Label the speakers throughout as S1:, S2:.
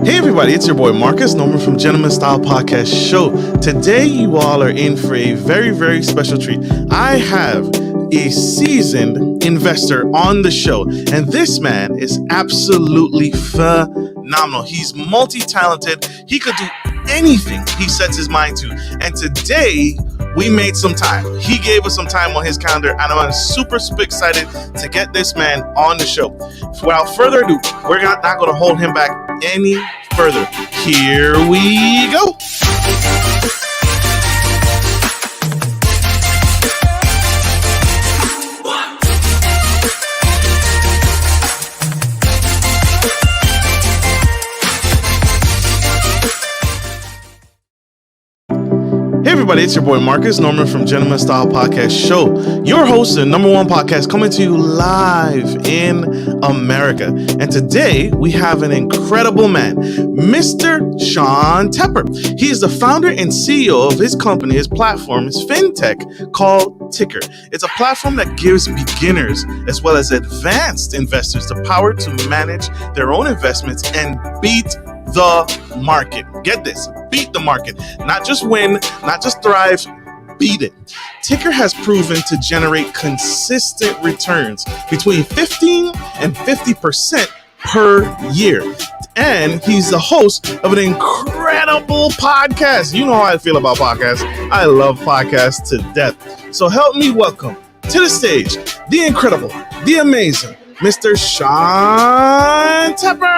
S1: Hey everybody, it's your boy Marcus Norman from Gentleman Style Podcast Show. Today you all are in for a very, very special treat. I have a seasoned investor on the show, and this man is absolutely phenomenal. He's multi-talented. He could do anything he sets his mind to. And today we made some time. He gave us some time on his calendar, and I'm super excited to get this man on the show. Without further ado, we're not going to hold him back any further. Here we go. Hey everybody, it's your boy Marcus Norman from Gentleman Style Podcast Show, your host and number one podcast coming to you live in America. And today we have an incredible man, Mr. Sean Tepper. He is the founder and CEO of his company. His platform is fintech called TYKR. It's a platform that gives beginners as well as advanced investors the power to manage their own investments and beat the market. Get this, beat the market. Not just win, not just thrive, beat it. TYKR has proven to generate consistent returns between 15 and 50% per year. And he's the host of an incredible podcast. You know how I feel about podcasts. I love podcasts to death. So help me welcome to the stage the incredible, the amazing Mr. Sean Tepper.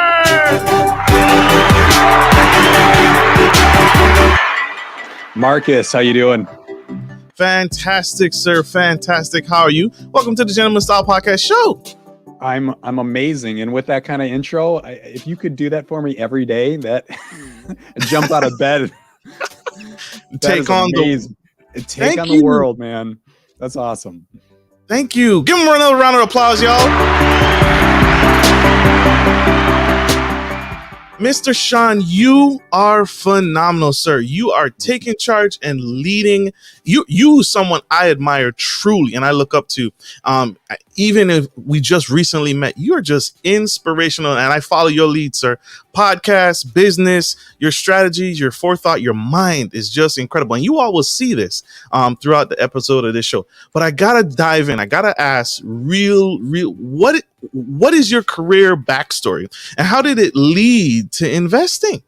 S2: Marcus, how you doing?
S1: Fantastic, sir. Fantastic. How are you? Welcome to the Gentleman Style Podcast Show.
S2: I'm amazing, and with that kind of intro, if you could do that for me every day, that jump out of bed,
S1: take on
S2: the world, man. That's awesome.
S1: Thank you. Give him another round of applause, y'all. Mr. Sean, you are phenomenal, sir. You are taking charge and leading. You someone I admire truly and I look up to. Even if we just recently met, you're just inspirational, and I follow your lead, sir. Podcast, business, your strategies, your forethought, your mind is just incredible. And you all will see this throughout the episode of this show. But I gotta dive in. I gotta ask what is your career backstory and how did it lead to investing?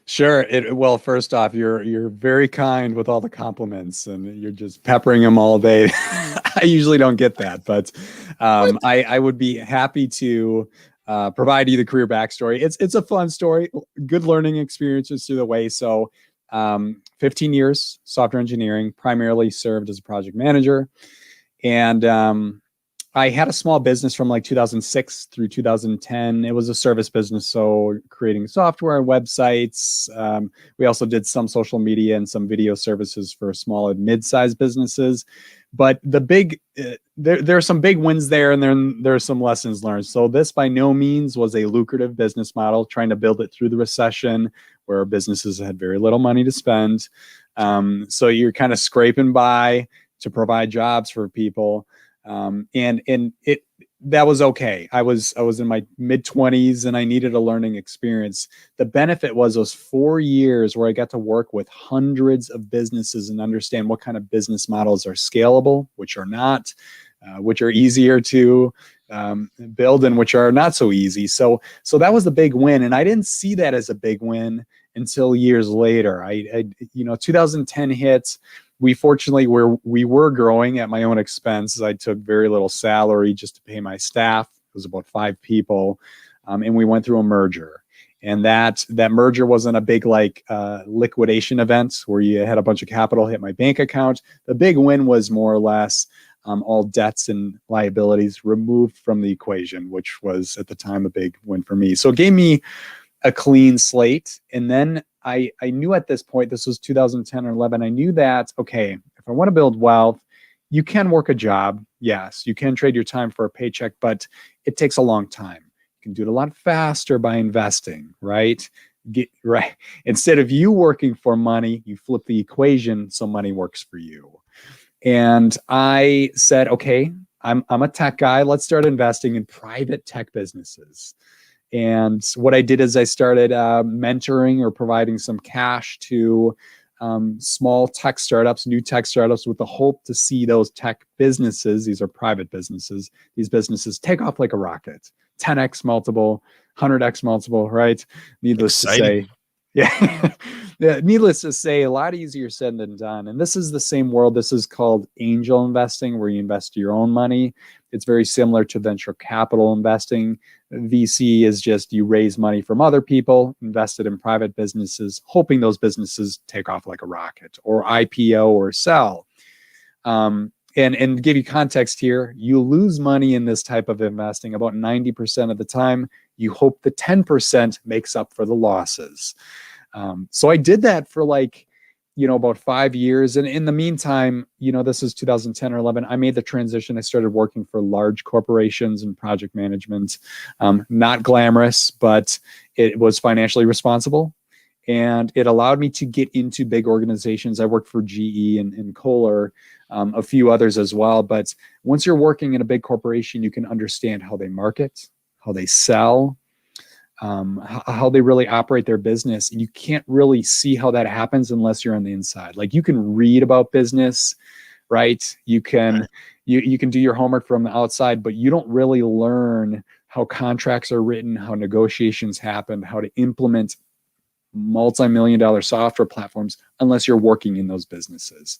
S2: Sure. Well, first off, you're very kind with all the compliments, and you're just peppering them all day. I usually don't get that, but I would be happy to provide you the career backstory. It's a fun story, good learning experiences through the way. So 15 years software engineering, primarily served as a project manager, and I had a small business from like 2006 through 2010. It was a service business, so creating software and websites. We also did some social media and some video services for small and mid-sized businesses. But the big, there are some big wins there, and then there are some lessons learned. So this by no means was a lucrative business model, trying to build it through the recession where businesses had very little money to spend. So you're kind of scraping by to provide jobs for people. That was okay. I was in my mid-20s and I needed a learning experience. The benefit was those 4 years where I got to work with hundreds of businesses and understand what kind of business models are scalable, which are not, which are easier to build and which are not so easy. So that was the big win. And I didn't see that as a big win until years later. 2010 hit. We fortunately we were growing at my own expense. I took very little salary just to pay my staff. It was about 5 people, and we went through a merger. And that merger wasn't a big liquidation event where you had a bunch of capital hit my bank account. The big win was more or less all debts and liabilities removed from the equation, which was at the time a big win for me. So it gave me a clean slate, and then I knew at this point, this was 2010 or 11, I knew that, okay, if I want to build wealth, you can work a job. Yes, you can trade your time for a paycheck, but it takes a long time. You can do it a lot faster by investing, right? Right. Instead of you working for money, you flip the equation so money works for you. And I said, okay, I'm a tech guy. Let's start investing in private tech businesses. And what I did is I started mentoring or providing some cash to small tech startups, new tech startups, with the hope to see those tech businesses, these are private businesses, these businesses take off like a rocket. 10x multiple, 100x multiple, right? Needless to say, yeah. Yeah, needless to say, a lot easier said than done. And this is the same world. This is called angel investing, where you invest your own money. It's very similar to venture capital investing. VC is just you raise money from other people, invest it in private businesses, hoping those businesses take off like a rocket, or IPO or sell. And give you context here, you lose money in this type of investing about 90% of the time. You hope the 10% makes up for the losses. So I did that for about 5 years. And in the meantime, this is 2010 or 11, I made the transition. I started working for large corporations and project management. Not glamorous, but it was financially responsible. And it allowed me to get into big organizations. I worked for GE and Kohler, a few others as well. But once you're working in a big corporation, you can understand how they market, how they sell, how they really operate their business. And you can't really see how that happens unless you're on the inside. Like, you can read about business, right? You can do your homework from the outside, but you don't really learn how contracts are written, how negotiations happen, how to implement multi-million-dollar software platforms unless you're working in those businesses.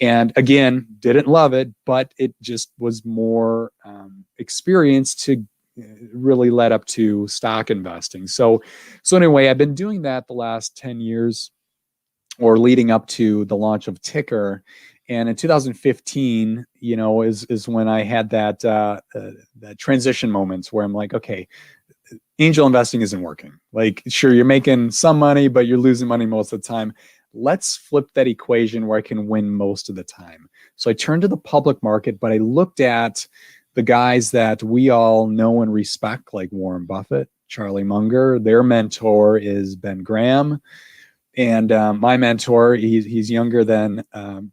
S2: And again, didn't love it, but it just was more experience to really led up to stock investing. So anyway, I've been doing that the last 10 years, or leading up to the launch of TYKR. And in 2015, is when I had that transition moment where I'm like, okay, angel investing isn't working. Like, sure, you're making some money, but you're losing money most of the time. Let's flip that equation where I can win most of the time. So I turned to the public market, but I looked at the guys that we all know and respect, like Warren Buffett, Charlie Munger. Their mentor is Ben Graham. And my mentor, he's younger than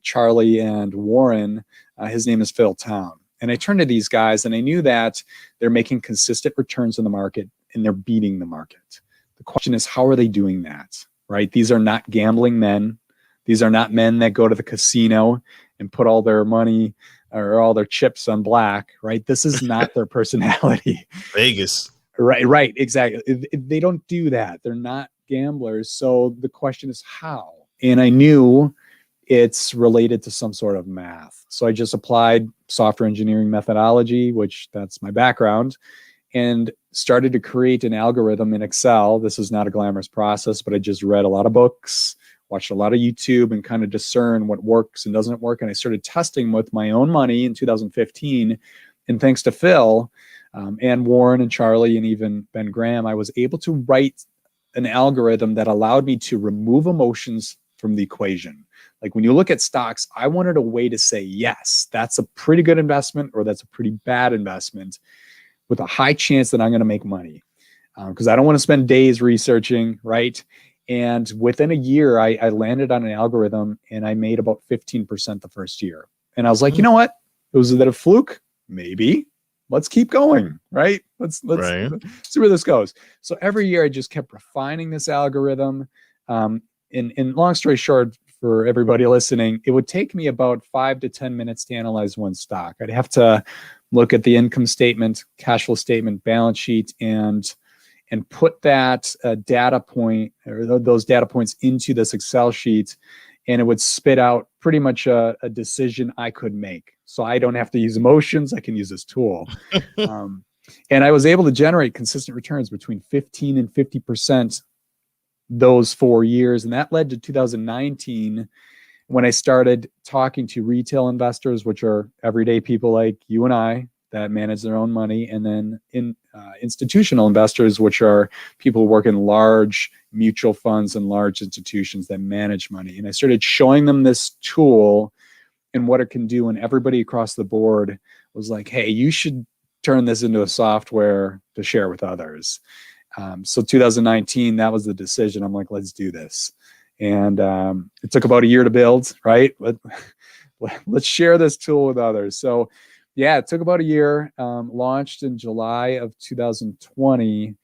S2: Charlie and Warren. His name is Phil Town. And I turned to these guys, and I knew that they're making consistent returns in the market, and they're beating the market. The question is, how are they doing that, right? These are not gambling men. These are not men that go to the casino and put all their money or all their chips on black, right? This is not their personality.
S1: Vegas.
S2: Right, exactly. They don't do that. They're not gamblers. So the question is how? And I knew it's related to some sort of math. So I just applied software engineering methodology, which that's my background, and started to create an algorithm in Excel. This is not a glamorous process, but I just read a lot of books, watched a lot of YouTube, and kind of discern what works and doesn't work. And I started testing with my own money in 2015. And thanks to Phil and Warren and Charlie and even Ben Graham, I was able to write an algorithm that allowed me to remove emotions from the equation. Like, when you look at stocks, I wanted a way to say, yes, that's a pretty good investment, or that's a pretty bad investment, with a high chance that I'm going to make money. Because I don't want to spend days researching, right? And within a year, I landed on an algorithm, and I made about 15% the first year. And I was like, you know what? Was that a fluke? Maybe. Let's keep going, right? Let's see where this goes. So every year I just kept refining this algorithm. In long story short, for everybody listening, it would take me about 5 to 10 minutes to analyze one stock. I'd have to look at the income statement, cash flow statement, balance sheet, and put that data point, or those data points, into this Excel sheet, and it would spit out pretty much a decision I could make. So I don't have to use emotions. I can use this tool. And I was able to generate consistent returns between 15 and 50% those 4 years. And that led to 2019, when I started talking to retail investors, which are everyday people like you and I that manage their own money, and then institutional investors, which are people who work in large mutual funds and large institutions that manage money. And I started showing them this tool and what it can do, and everybody across the board was like, hey, you should turn this into a software to share with others. So 2019, that was the decision. I'm like, let's do this. And it took about a year to build, right? Let's share this tool with others. So yeah, it took about a year, launched in July of 2020.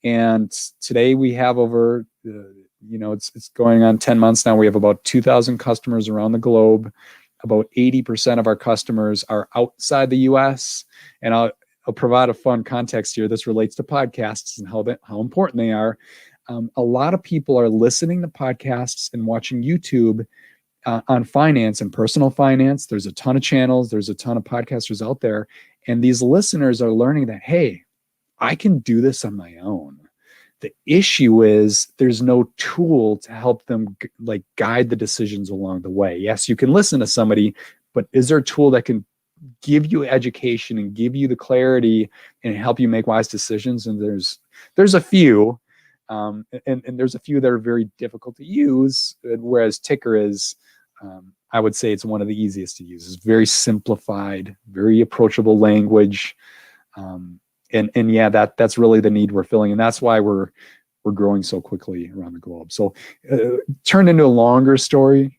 S2: And today we have over, it's going on 10 months now. We have about 2,000 customers around the globe. About 80% of our customers are outside the US. And I'll provide a fun context here. This relates to podcasts and how important they are. A lot of people are listening to podcasts and watching YouTube on finance and personal finance. There's a ton of channels. There's a ton of podcasters out there. And these listeners are learning that, hey, I can do this on my own. The issue is there's no tool to help them guide the decisions along the way. Yes, you can listen to somebody, but is there a tool that can give you education and give you the clarity and help you make wise decisions? And there's a few, and there's a few that are very difficult to use, whereas Ticker is, I would say it's one of the easiest to use. It's very simplified, very approachable language. And yeah, that's really the need we're filling. And that's why we're growing so quickly around the globe. So turned into a longer story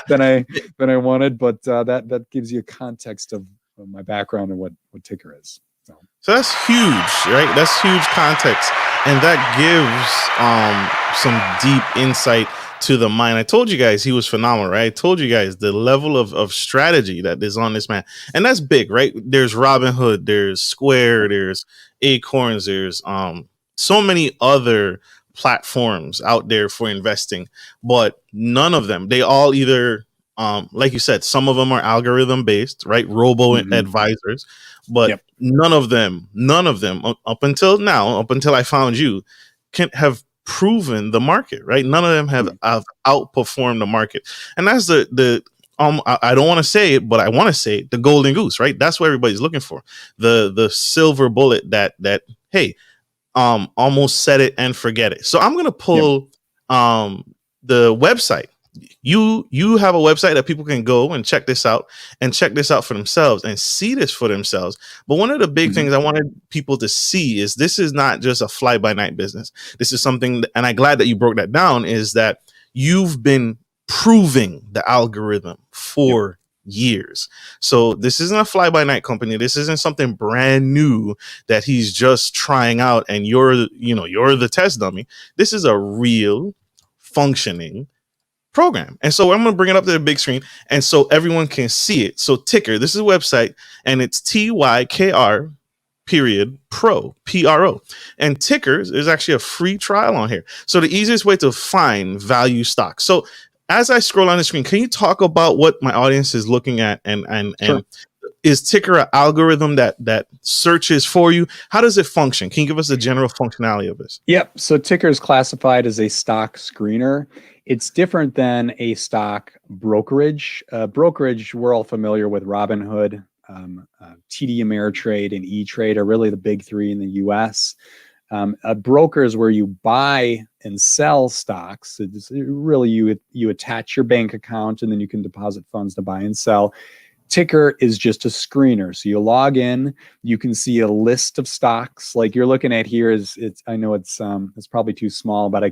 S2: than I wanted, but that gives you a context of my background and what Ticker is.
S1: So that's huge, right? That's huge context. And that gives some deep insight to the mind. I told you guys he was phenomenal, right? I told you guys the level of strategy that is on this man. And that's big, right? There's Robinhood, there's Square, there's Acorns, there's so many other platforms out there for investing, but none of them, they all either like you said, some of them are algorithm based, right? Robo advisors, but none of them up until now, up until I found you, can have proven the market, right? None of them have outperformed the market. And that's the I don't want to say it, but I want to say it, the golden goose, right? That's what everybody's looking for. The silver bullet that hey, almost set it and forget it. So I'm going to pull the website. You have a website that people can go and check this out for themselves and see this for themselves. But one of the big things I wanted people to see is this is not just a fly by night business. This is something, and I'm glad that you broke that down, is that you've been proving the algorithm for years. So this isn't a fly by night company. This isn't something brand new that he's just trying out and you're the test dummy. This is a real functioning program. And so I'm going to bring it up to the big screen and so everyone can see it. So Ticker, this is a website and it's TYKR Pro, PRO. And Ticker is actually a free trial on here. So the easiest way to find value stocks. So as I scroll on the screen, can you talk about what my audience is looking at and is Ticker an algorithm that searches for you? How does it function? Can you give us the general functionality of this?
S2: Yep. So Ticker is classified as a stock screener. It's different than a stock brokerage. Brokerage, we're all familiar with Robinhood, TD Ameritrade, and E-Trade are really the big three in the US. A broker is where you buy and sell stocks. It's really, you attach your bank account and then you can deposit funds to buy and sell. Ticker is just a screener. So you log in, you can see a list of stocks like you're looking at here. I know it's probably too small, but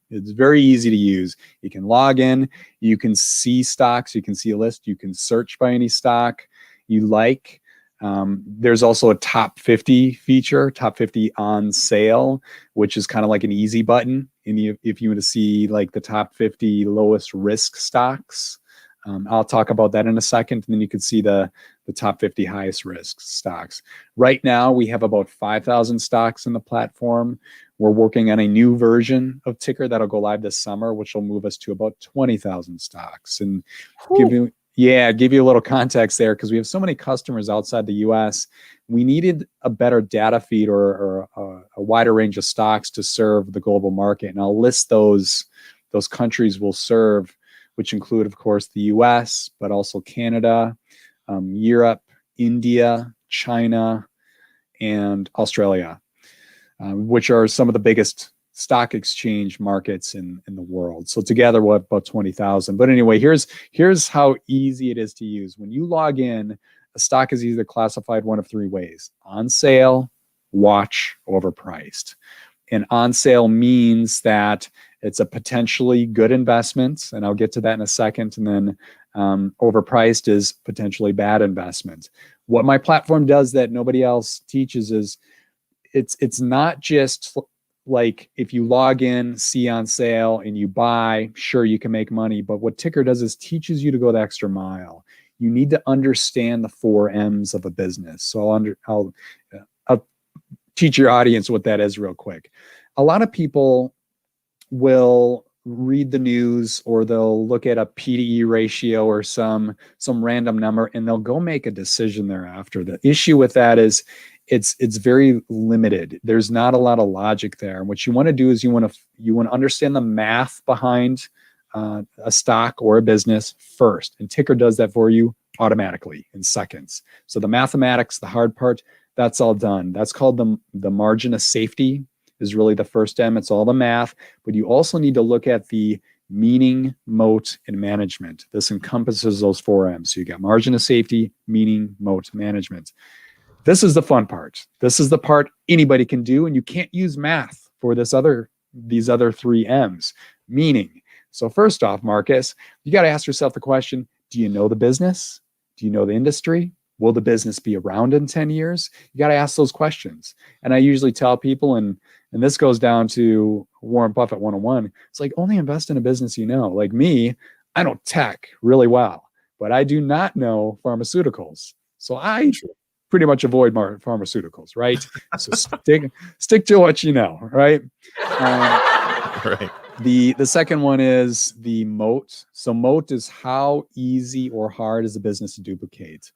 S2: it's very easy to use. You can log in, you can see stocks, you can see a list, you can search by any stock you like. There's also a top 50 feature, top 50 on sale, which is kind of like an easy button. And if you want to see like the top 50 lowest risk stocks, I'll talk about that in a second. And then you can see the top 50 highest risk stocks. Right now, we have about 5,000 stocks in the platform. We're working on a new version of Ticker that'll go live this summer, which will move us to about 20,000 stocks. And give you a little context there, because we have so many customers outside the US. We needed a better data feed or a wider range of stocks to serve the global market. And I'll list those countries we'll serve, which include, of course, the US, but also Canada, Europe, India, China, and Australia, which are some of the biggest stock exchange markets in the world. So together we'll have about 20,000. But anyway, here's how easy it is to use. When you log in, a stock is either classified one of three ways: on sale, watch, overpriced. And on sale means that it's a potentially good investment, and I'll get to that in a second. And then overpriced is potentially bad investment. What my platform does that nobody else teaches is it's not just like if you log in, see on sale, and you buy, sure, you can make money. But what Ticker does is teaches you to go the extra mile. You need to understand the 4 M's of a business. So I'll teach your audience what that is real quick. A lot of people will read the news, or they'll look at a P/E ratio or some random number, and they'll go make a decision thereafter. The issue with that is it's very limited. There's not a lot of logic there. And what you want to do is you want to understand the math behind a stock or a business first. And Ticker does that for you automatically in seconds. So the mathematics, the hard part, that's all done. That's called the margin of safety, is really the first M. It's all the math, but you also need to look at the meaning, moat, and management. This encompasses those 4 M's. So you got margin of safety, meaning, moat, management. This is the fun part. This is the part anybody can do, and you can't use math for these other 3 M's. Meaning. So first off, Marcus, you got to ask yourself the question, do you know the business? Do you know the industry? Will the business be around in 10 years? You got to ask those questions. And I usually tell people, and this goes down to Warren Buffett 101, it's like, only invest in a business you know. Like me, I know tech really well, but I do not know pharmaceuticals. So I pretty much avoid pharmaceuticals, right? So stick to what you know, right?
S1: Right.
S2: The second one is the moat. So moat is how easy or hard is a business to duplicate.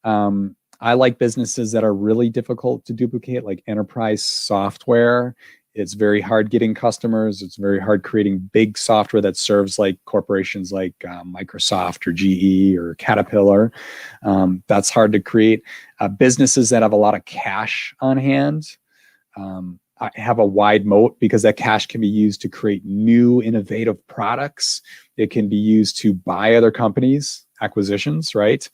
S2: I like businesses that are really difficult to duplicate, like enterprise software. It's very hard getting customers. It's very hard creating big software that serves like corporations like Microsoft or GE or Caterpillar. That's hard to create. Businesses that have a lot of cash on hand have a wide moat because that cash can be used to create new innovative products. It can be used to buy other companies, acquisitions, right?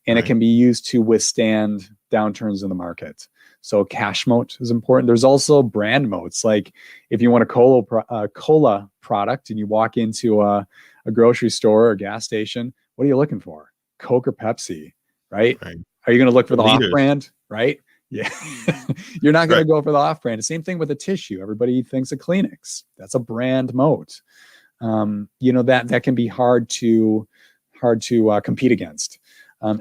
S2: And it can be used to withstand downturns in the market. So cash moat is important. There's also brand moats. Like if you want a cola product and you walk into a grocery store or gas station, what are you looking for? Coke or Pepsi, right? Are you going to look for the off-brand, right? Yeah. You're not going to go for the off-brand. The same thing with a tissue. Everybody thinks of Kleenex. That's a brand moat. That can be hard to compete against.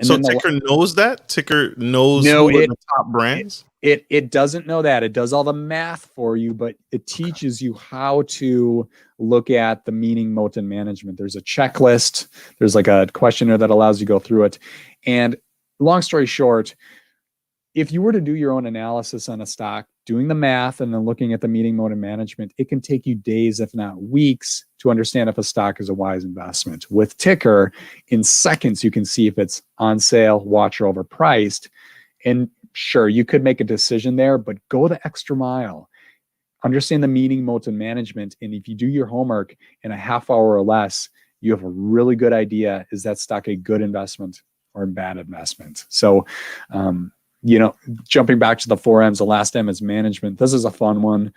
S1: So Ticker knows that? Ticker knows who are the top brands?
S2: It doesn't know that. It does all the math for you, but it teaches you how to look at the meaning, moat, and management. There's a checklist. There's like a questionnaire that allows you to go through it. And long story short, if you were to do your own analysis on a stock, doing the math and then looking at the meaning, moat, and management, it can take you days, if not weeks, to understand if a stock is a wise investment. With Ticker, in seconds, you can see if it's on sale, watch, or overpriced. And sure, you could make a decision there, but go the extra mile. Understand the meaning, moat, and management. And if you do your homework in a half hour or less, you have a really good idea, is that stock a good investment or a bad investment? So, jumping back to the 4 M's, the last M is management. This is a fun one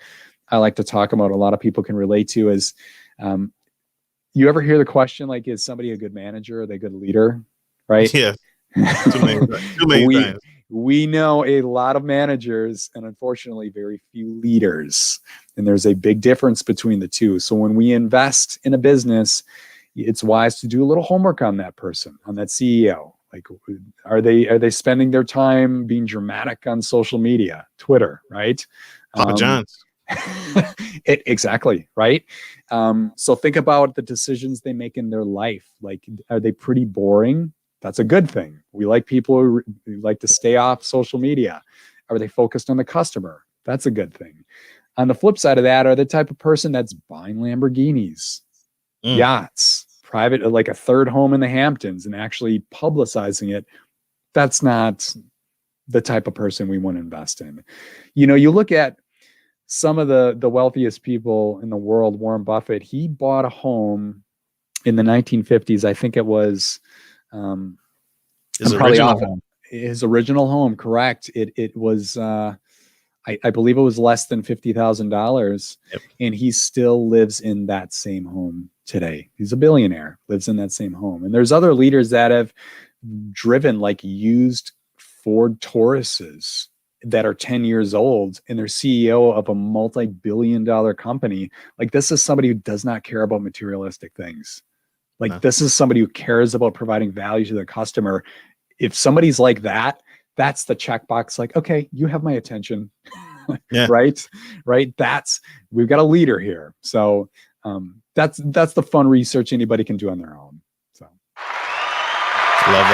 S2: I like to talk about. A lot of people can relate to is, you ever hear the question, like, is somebody a good manager? Are they a good leader? Right?
S1: Yeah. Too many times.
S2: We know a lot of managers and unfortunately very few leaders. And there's a big difference between the two. So when we invest in a business, it's wise to do a little homework on that person, on that CEO. Like, are they spending their time being dramatic on social media, Twitter, right?
S1: Papa John's.
S2: Exactly, right? So think about the decisions they make in their life. Like, are they pretty boring? That's a good thing. We like people who like to stay off social media. Are they focused on the customer? That's a good thing. On the flip side of that, are the type of person that's buying Lamborghinis, yachts, private, like a third home in the Hamptons, and actually publicizing it? That's not the type of person we want to invest in. You look at some of the wealthiest people in the world. Warren Buffett, he bought a home in the 1950s. I think it was his original home. Correct. It was, I believe it was less than $50,000.
S1: Yep.
S2: And he still lives in that same home today. He's a billionaire, lives in that same home. And there's other leaders that have driven like used Ford Tauruses that are 10 years old and they're CEO of a multi-billion-dollar company. Like, this is somebody who does not care about materialistic things. Like,
S1: No.
S2: this is somebody who cares about providing value to their customer. If somebody's like that, that's the checkbox. Like, okay, you have my attention.
S1: Yeah.
S2: Right. We've got a leader here. So that's the fun research anybody can do on their own. So
S1: Love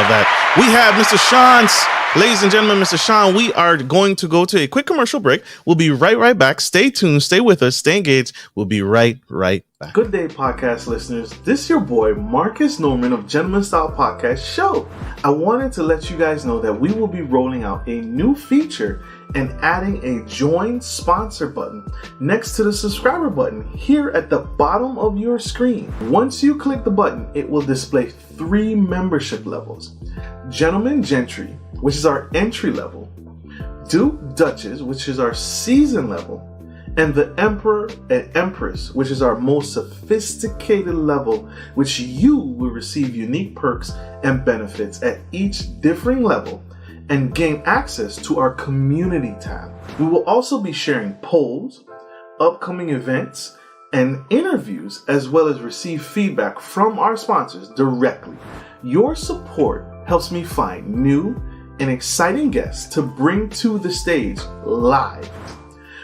S1: that. We have Mr. Sean. Ladies and gentlemen, Mr. Sean, we are going to go to a quick commercial break. We'll be right back. Stay tuned. Stay with us. Stay engaged. We'll be right back. Good day, podcast listeners. This is your boy, Marcus Norman of Gentleman Style Podcast Show. I wanted to let you guys know that we will be rolling out a new feature and adding a join sponsor button next to the subscriber button here at the bottom of your screen. Once you click the button, it will display 3 membership levels. Gentleman Gentry, which is our entry level, Duke Duchess, which is our season level, and the Emperor and Empress, which is our most sophisticated level, which you will receive unique perks and benefits at each differing level and gain access to our community tab. We will also be sharing polls, upcoming events, and interviews, as well as receive feedback from our sponsors directly. Your support helps me find new and exciting guests to bring to the stage live.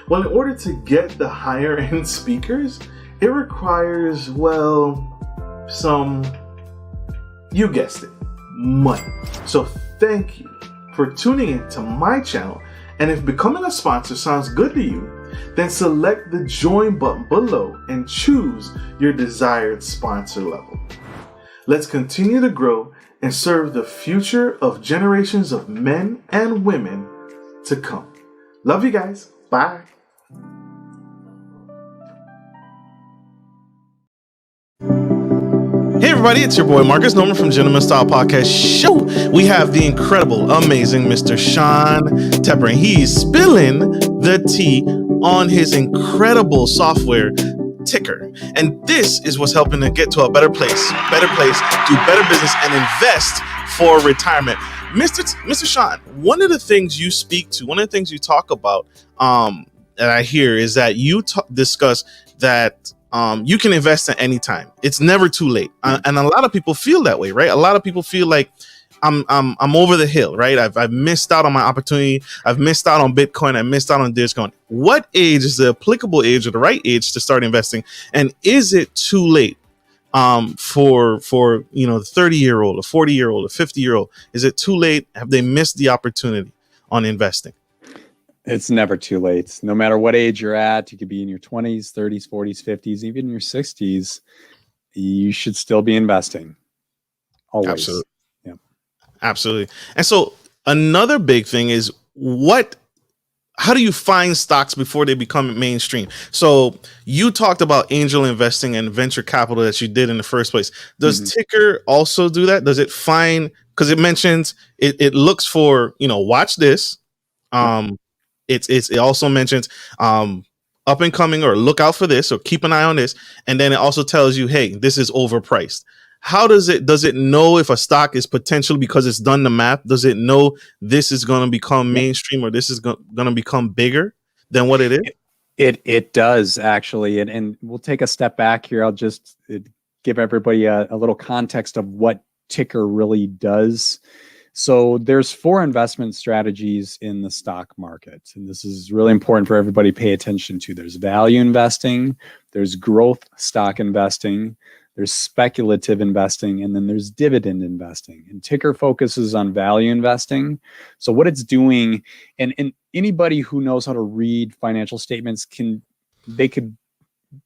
S1: Well, in order to get the higher end speakers, it requires, well, some, you guessed it, money. So thank you for tuning in to my channel. And if becoming a sponsor sounds good to you, then select the join button below and choose your desired sponsor level. Let's continue to grow and serve the future of generations of men and women to come. Love you guys. Bye. Hey everybody, it's your boy Marcus Norman from Gentleman Style Podcast Show. We have the incredible, amazing Mr. Sean Tepper, and he's spilling the tea on his incredible software, TYKR. And this is what's helping to get to a better place, do better business, and invest for retirement. Mr. Sean, one of the things you speak to, one of the things you talk about, that I hear is that you discuss that you can invest at any time. It's never too late. And a lot of people feel that way, right? A lot of people feel like I'm over the hill, right? I've missed out on my opportunity. I've missed out on Bitcoin. I missed out on Dogecoin. What age is the applicable age or the right age to start investing? And is it too late for the 30-year-old, a 40-year-old, a 50-year-old? Is it too late? Have they missed the opportunity on investing?
S2: it's never too late. No matter what age you're at, you could be in your 20s, 30s, 40s, 50s, even your 60s. You should still be investing. Always.
S1: Absolutely.
S2: Yeah.
S1: Absolutely. And so another big thing is how do you find stocks before they become mainstream? So you talked about angel investing and venture capital that you did in the first place. Does TYKR also do that? Does it find, because it mentions it looks for, watch this. It also mentions up and coming, or look out for this, or keep an eye on this. And then it also tells you, hey, this is overpriced. How does it know if a stock is potentially, because it's done the math, does it know this is going to become mainstream, or this is going to become bigger than what it is?
S2: It does, actually. And we'll take a step back here. I'll just give everybody a little context of what TYKR really does. So there's 4 investment strategies in the stock market. And this is really important for everybody to pay attention to. There's value investing, there's growth stock investing, there's speculative investing, and then there's dividend investing. And TYKR focuses on value investing. So what it's doing, and anybody who knows how to read financial statements could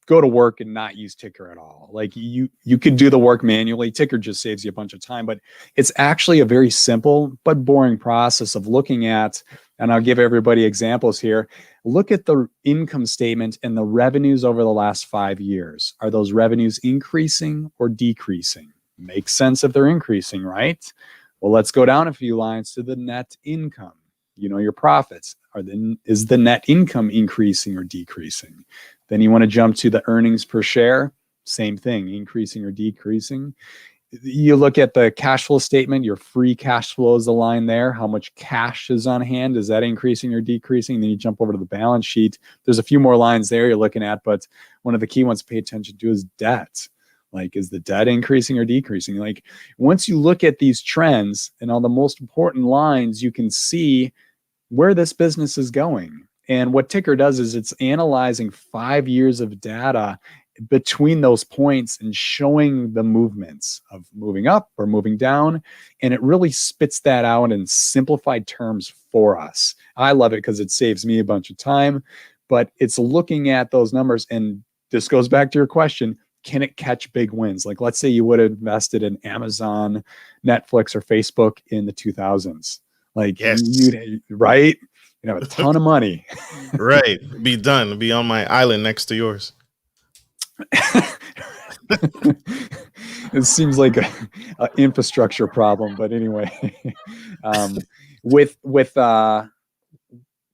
S2: go to work and not use TYKR at all. Like you could do the work manually. TYKR just saves you a bunch of time, but it's actually a very simple but boring process of looking at, and I'll give everybody examples here. Look at the income statement and the revenues over the last 5 years. Are those revenues increasing or decreasing? Makes sense if they're increasing, right? Well, let's go down a few lines to the net income. Your profits. Is the net income increasing or decreasing? Then you want to jump to the earnings per share. Same thing, increasing or decreasing. You look at the cash flow statement, your free cash flow is the line there. How much cash is on hand? Is that increasing or decreasing? Then you jump over to the balance sheet. There's a few more lines there you're looking at, but one of the key ones to pay attention to is debt. Like, is the debt increasing or decreasing? Like, once you look at these trends and all the most important lines, you can see where this business is going. And what Ticker does is it's analyzing 5 years of data between those points and showing the movements of moving up or moving down. And it really spits that out in simplified terms for us. I love it because it saves me a bunch of time, but it's looking at those numbers. And this goes back to your question. Can it catch big wins? Like, let's say you would have invested in Amazon, Netflix, or Facebook in the 2000s. Like,
S1: Yes.
S2: Right? You have a ton of money.
S1: Right. Be done. Be on my island next to yours.
S2: It seems like a infrastructure problem, but anyway, with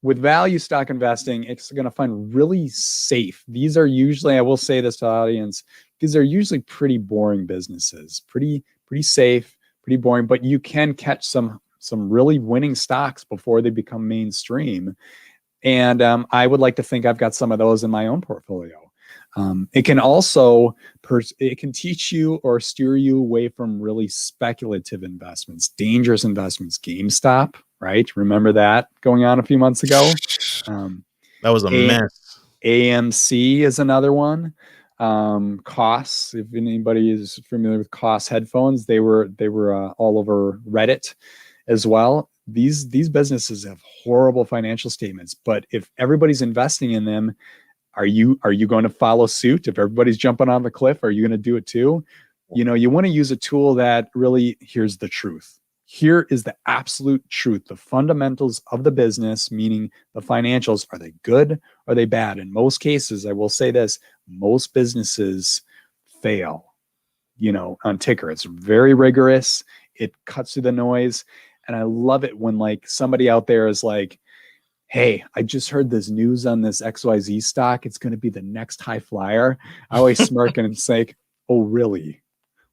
S2: value stock investing, it's going to find really safe. These are usually, I will say this to the audience, these are usually pretty boring businesses, pretty safe, pretty boring, but you can catch some really winning stocks before they become mainstream. And I would like to think I've got some of those in my own portfolio. It can also, it can teach you or steer you away from really speculative investments, dangerous investments. GameStop, right? Remember that going on a few months ago?
S1: That was a mess.
S2: AMC is another one. Koss, if anybody is familiar with Koss headphones, they were all over Reddit as well. These businesses have horrible financial statements, but if everybody's investing in them, are you going to follow suit? If everybody's jumping on the cliff, are you going to do it too? You know, you want to use a tool that really, here's the truth. Here is the absolute truth. The fundamentals of the business, meaning the financials, are they good? Are they bad? In most cases, I will say this, most businesses fail, you know, on Ticker. It's very rigorous. It cuts through the noise. And I love it when like somebody out there is like, hey, I just heard this news on this XYZ stock. It's going to be the next high flyer. I always smirk and it's like, oh, really?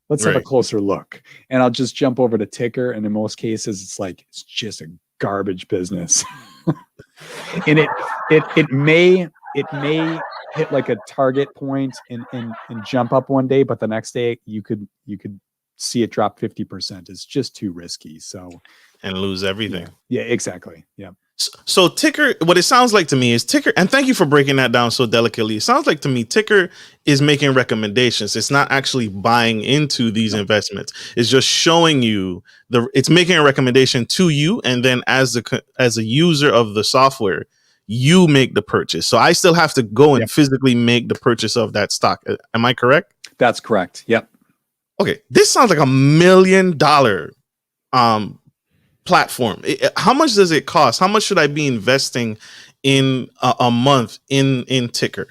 S2: Let's have a closer look. And I'll just jump over to Ticker. And in most cases, it's like, it's just a garbage business. And it may hit like a target point and jump up one day, but the next day you could see it drop 50%. It's just too risky. So,
S1: and lose everything.
S2: Yeah, exactly. Yeah.
S1: So Ticker, what it sounds like to me is Ticker, and thank you for breaking that down so delicately. It sounds like to me, Ticker is making recommendations. It's not actually buying into these investments. It's just showing you it's making a recommendation to you. And then as a user of the software, you make the purchase. So I still have to go and physically make the purchase of that stock. Am I correct?
S2: That's correct. Yep.
S1: Okay. This sounds like $1 million, platform. How much does it cost? How much should I be investing in a month in Ticker?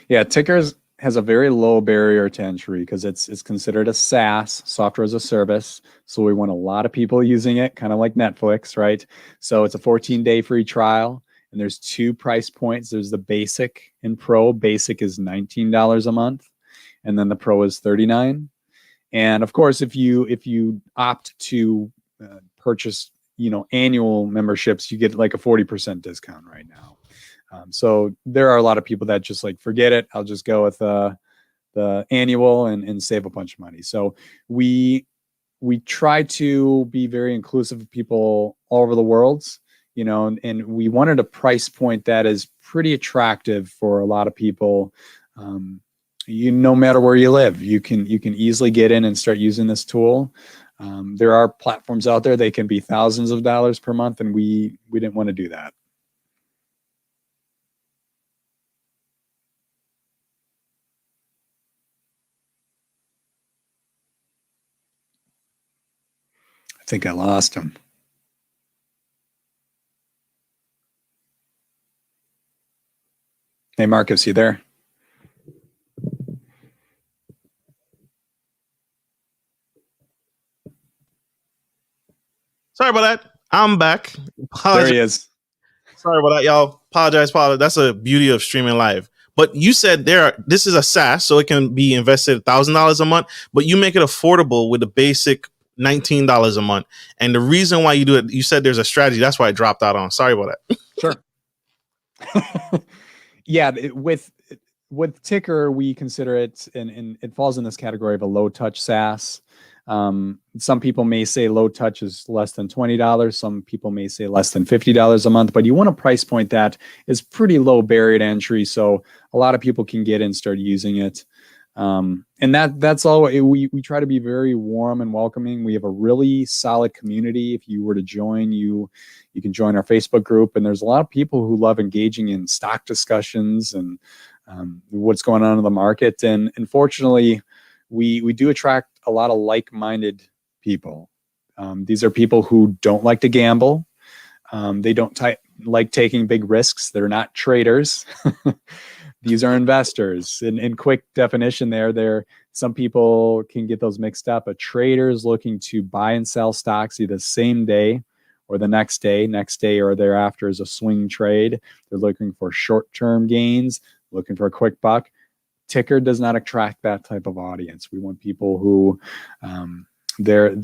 S1: Yeah,
S2: Ticker has a very low barrier to entry because it's considered a SaaS, software as a service. So we want a lot of people using it, kind of like Netflix, right? So it's a 14-day free trial, and there's 2 price points. There's the basic and pro. Basic is $19 a month, and then the pro is $39. And of course, if you opt to purchase, annual memberships, you get like a 40% discount right now. So there are a lot of people that just like, forget it. I'll just go with the annual and save a bunch of money. So we try to be very inclusive of people all over the world, and we wanted a price point that is pretty attractive for a lot of people. No matter where you live, you can easily get in and start using this tool. There are platforms out there, they can be thousands of dollars per month, and we didn't want to do that. I think I lost him. Hey, Marcus, you there?
S1: Sorry about that. I'm back.
S2: There he is.
S1: Sorry about that, y'all. Apologize. That's the beauty of streaming live. But you said this is a SaaS, so it can be invested $1,000 a month, but you make it affordable with the basic $19 a month. And the reason why you do it, you said there's a strategy. That's why I dropped out on. Sorry about that.
S2: Sure. Yeah, with Ticker, we consider it, and it falls in this category of a low touch SaaS. Some people may say low touch is less than $20. Some people may say less than $50 a month, but you want a price point that is pretty low barrier to entry, so a lot of people can get in and start using it. And that's all. We try to be very warm and welcoming. We have a really solid community. If you were to join, you can join our Facebook group, and there's a lot of people who love engaging in stock discussions and what's going on in the market. And unfortunately, we do attract a lot of like-minded people. These are people who don't like to gamble. They don't like taking big risks. They're not traders. These are investors. In quick definition there, some people can get those mixed up. A trader is looking to buy and sell stocks either the same day or the next day or thereafter is a swing trade. They're looking for short-term gains, looking for a quick buck. Ticker does not attract that type of audience. We want people who they're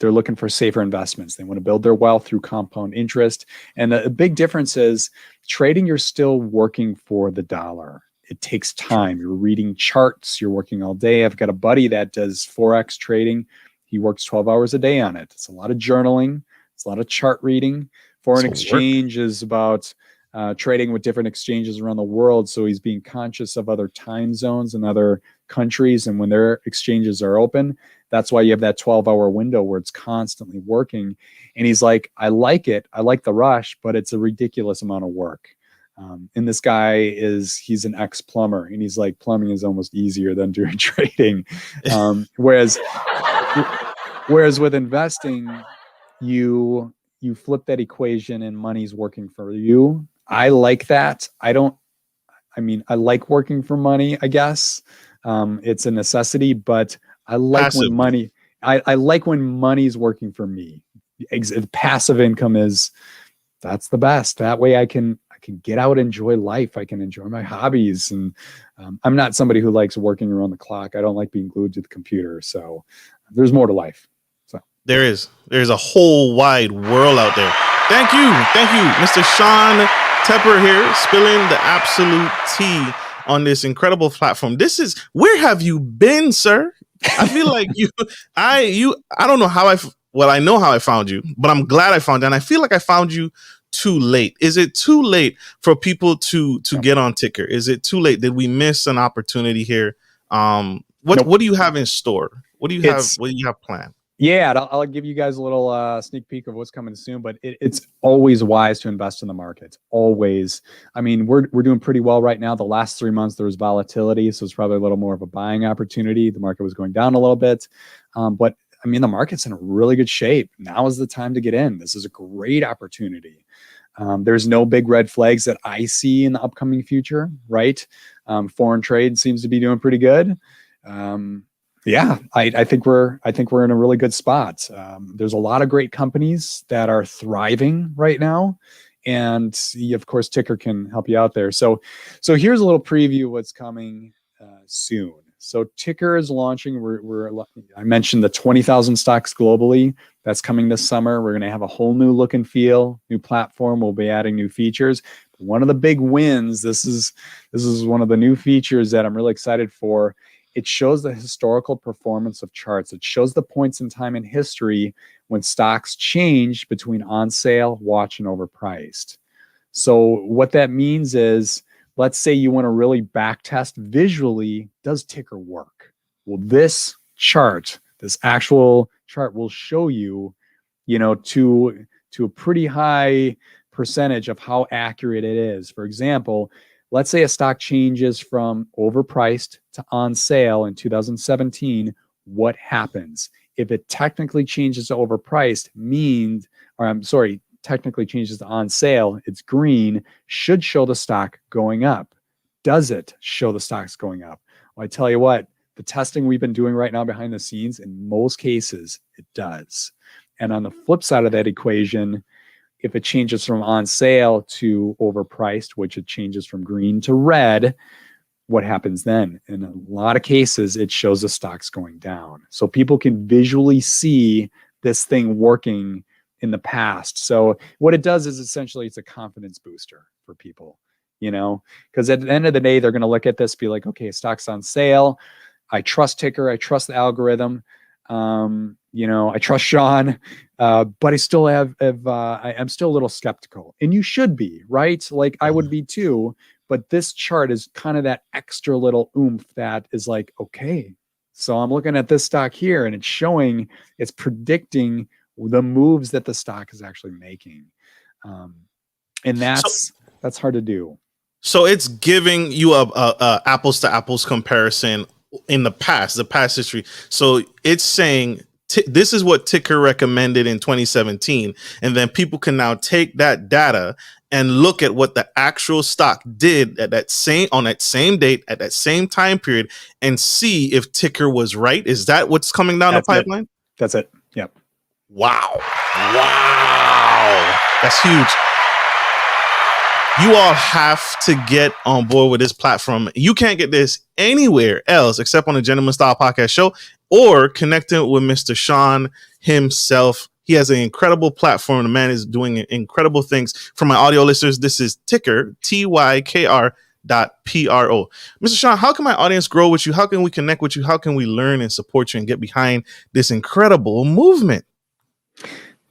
S2: looking for safer investments. They want to build their wealth through compound interest. And the big difference is trading, you're still working for the dollar. It takes time. You're reading charts. You're working all day. I've got a buddy that does Forex trading. He works 12 hours a day on it. It's a lot of journaling. It's a lot of chart reading. Foreign exchange is about trading with different exchanges around the world. So he's being conscious of other time zones and other countries. And when their exchanges are open, that's why you have that 12-hour window where it's constantly working. And he's like, I like it. I like the rush, but it's a ridiculous amount of work. And this guy he's an ex-plumber. And he's like, plumbing is almost easier than doing trading. Whereas with investing, you flip that equation and money's working for you. I like that. I like working for money, I guess. It's a necessity, but I like passive. When money, I like when money's working for me. Passive income that's the best. That way I can get out, enjoy life. I can enjoy my hobbies. And I'm not somebody who likes working around the clock. I don't like being glued to the computer. So there's more to life. So
S1: there's a whole wide world out there. Thank you, Mr. Sean Tepper here, spilling the absolute tea on this incredible platform. Where have you been, sir? I feel like I don't know how I know how I found you, but I'm glad I found you. And I feel like I found you too late. Is it too late for people to get on Ticker? Is it too late? Did we miss an opportunity here? What do you have in store? What do you have planned?
S2: Yeah, I'll give you guys a little sneak peek of what's coming soon, but it's always wise to invest in the market. Always. I mean, we're doing pretty well right now. The last 3 months, there was volatility, so it's probably a little more of a buying opportunity. The market was going down a little bit, but I mean, the market's in a really good shape. Now is the time to get in. This is a great opportunity. There's no big red flags that I see in the upcoming future, right? Foreign trade seems to be doing pretty good. Yeah, I think we're in a really good spot. There's a lot of great companies that are thriving right now, and of course, Ticker can help you out there. So here's a little preview of what's coming soon. So Ticker is launching. I mentioned the 20,000 stocks globally. That's coming this summer. We're going to have a whole new look and feel, new platform. We'll be adding new features. But one of the big wins. This is one of the new features that I'm really excited for. It shows the historical performance of charts. It shows the points in time in history when stocks changed between on sale, watch, and overpriced. So what that means is, let's say you want to really back test visually, does Ticker work? Well, this actual chart will show you, to a pretty high percentage of how accurate it is. For example, let's say a stock changes from overpriced to on sale in 2017. What happens? If it technically changes to overpriced, technically changes to on sale, it's green, should show the stock going up. Does it show the stocks going up? Well, I tell you what, the testing we've been doing right now behind the scenes, in most cases, it does. And on the flip side of that equation, if it changes from on sale to overpriced, which it changes from green to red, what happens then? In a lot of cases, it shows the stocks going down. So people can visually see this thing working in the past. So what it does is essentially it's a confidence booster for people, because at the end of the day, they're going to look at this, be like, okay, stock's on sale. I trust Ticker. I trust the algorithm. I trust Sean, but I still I'm still a little skeptical, and you should be, right? Like I would be too, but this chart is kind of that extra little oomph that is like, okay, so I'm looking at this stock here and it's predicting the moves that the stock is actually making. And that's hard to do.
S1: So it's giving you a apples to apples comparison in the past history. So it's saying this is what Ticker recommended in 2017. And then people can now take that data and look at what the actual stock did at on that same date, at that same time period, and see if Ticker was right. Is that what's coming down the pipeline?
S2: That's it. Yep.
S1: Wow. That's huge. You all have to get on board with this platform. You can't get this anywhere else except on the Gentleman Style Podcast Show or connecting with Mr. Sean himself. He has an incredible platform. The man is doing incredible things. For my audio listeners, this is Ticker, TYKR.PRO. Mr. Sean, how can my audience grow with you? How can we connect with you? How can we learn and support you and get behind this incredible movement?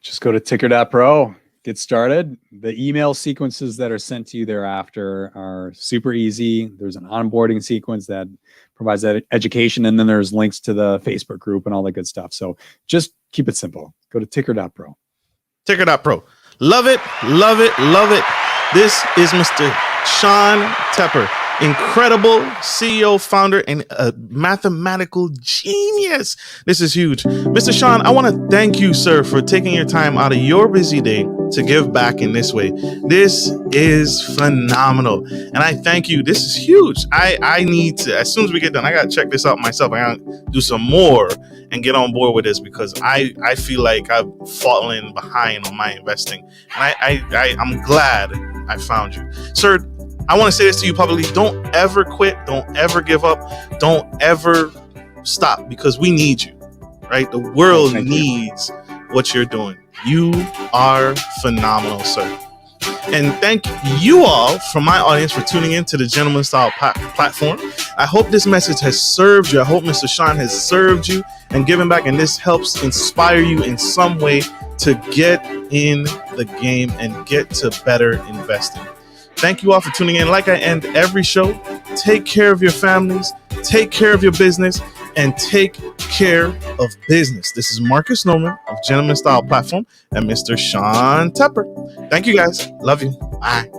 S2: Just go to ticker.pro. Get started. The email sequences that are sent to you thereafter are super easy. There's an onboarding sequence that provides that education, and then there's links to the Facebook group and all that good stuff. So just keep it simple. Go to ticker.pro.
S1: Ticker.pro. Love it. This is Mr. Sean Tepper, incredible CEO, founder, and a mathematical genius. This is huge. Mr. Sean, I want to thank you, sir, for taking your time out of your busy day to give back in this way. This is phenomenal. And I thank you. This is huge. I need to, as soon as we get done, I got to check this out myself. I got to do some more and get on board with this because I feel like I've fallen behind on my investing. And I'm glad I found you. Sir, I want to say this to you publicly. Don't ever quit. Don't ever give up. Don't ever stop because we need you, right? The world needs what you're doing. You are phenomenal, sir. And thank you all from my audience for tuning in to the Gentleman Style platform. I hope this message has served you. I hope Mr. Sean has served you and given back. And this helps inspire you in some way to get in the game and get to better investing. Thank you all for tuning in. Like I end every show, take care of your families, take care of your business, and take care of business. This is Marcus Norman of Gentleman Style Platform and Mr. Sean Tepper. Thank you guys. Love you. Bye.